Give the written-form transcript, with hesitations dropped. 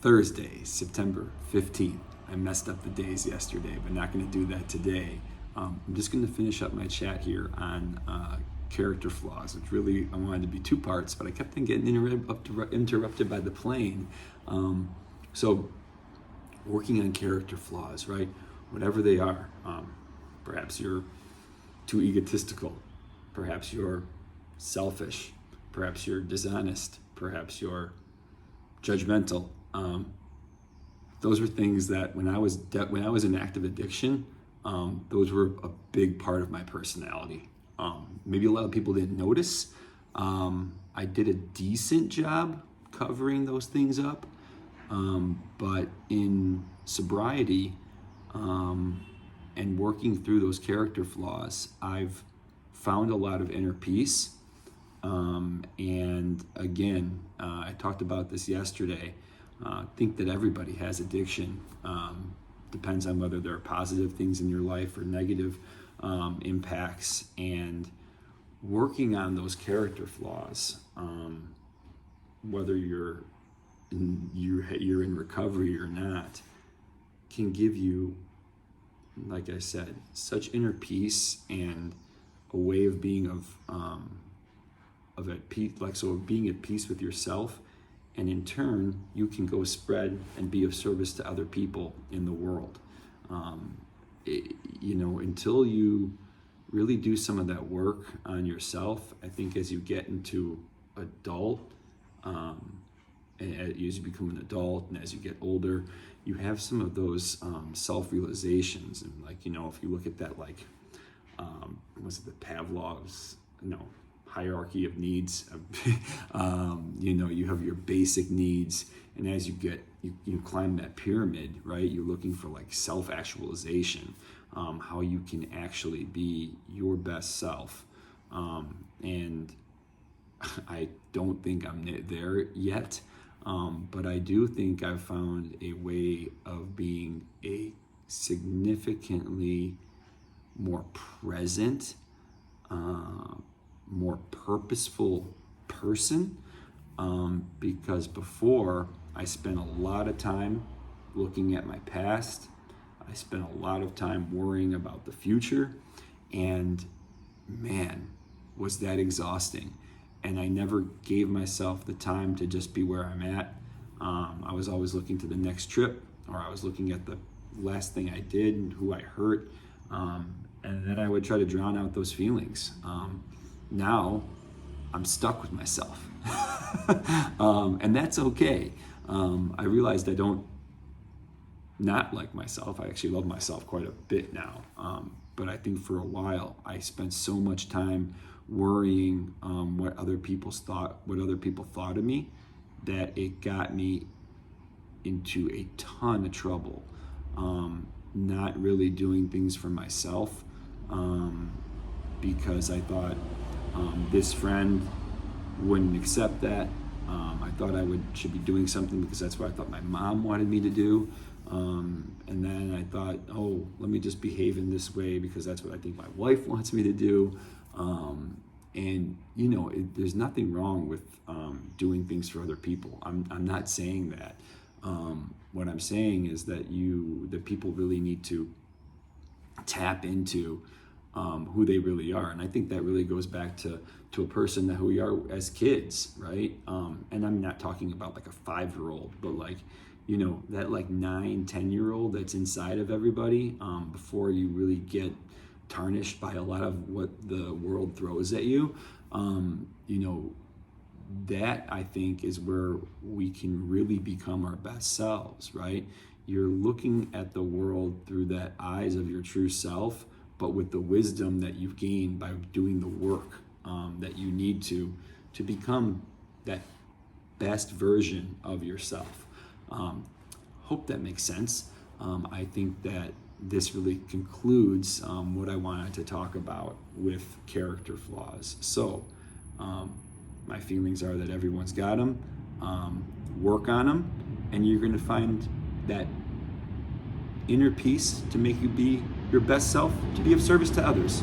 Thursday, September 15th. I messed up the days yesterday, but not going to do that today. I'm just going to finish up my chat here on character flaws, which really I wanted to be two parts, but I kept on getting interrupted by the plane. So working on character flaws, right? Whatever they are. Perhaps you're too egotistical. Perhaps you're selfish. Perhaps you're dishonest. Perhaps you're judgmental. Those were things that when I was in active addiction, those were a big part of my personality. Maybe a lot of people didn't notice. I did a decent job covering those things up, but in sobriety and working through those character flaws, I've found a lot of inner peace. And again, I talked about this yesterday. I think that everybody has addiction. Depends on whether there are positive things in your life or negative impacts. And working on those character flaws, whether you're in recovery or not, can give you, like I said, such inner peace and a way of being at peace, being at peace with yourself, and in turn you can go spread and be of service to other people in the world. Until you really do some of that work on yourself, I think as you get into adult, as you become an adult and as you get older, you have some of those self-realizations. And if you look at that, the Pavlov's, hierarchy of needs. You have your basic needs, and as you climb that pyramid, right, you're looking for self-actualization, how you can actually be your best self. And I don't think I'm there yet, but I do think I've found a way of being a significantly more present, more purposeful person, because before I spent a lot of time looking at my past. I spent a lot of time worrying about the future, and man, was that exhausting. And I never gave myself the time to just be where I'm at. I was always looking to the next trip, or I was looking at the last thing I did and who I hurt, and then I would try to drown out those feelings. Now I'm stuck with myself. And that's okay. I realized I don't not like myself. I actually love myself quite a bit now. But I think for a while I spent so much time worrying what other people thought of me, that it got me into a ton of trouble. Not really doing things for myself, because I thought this friend wouldn't accept that. I thought I should be doing something because that's what I thought my mom wanted me to do. And then I thought, let me just behave in this way because that's what I think my wife wants me to do. There's nothing wrong with doing things for other people. I'm not saying that. What I'm saying is that people really need to tap into who they really are. And I think that really goes back to a person who we are as kids, right? And I'm not talking about a 5-year-old, but that 9, 10-year-old that's inside of everybody, before you really get tarnished by a lot of what the world throws at you. That I think is where we can really become our best selves, right? You're looking at the world through the eyes of your true self, but with the wisdom that you've gained by doing the work that you need to become that best version of yourself. Hope that makes sense. I think that this really concludes what I wanted to talk about with character flaws. So my feelings are that everyone's got them. Work on them, and you're going to find that inner peace to make you be your best self, to be of service to others.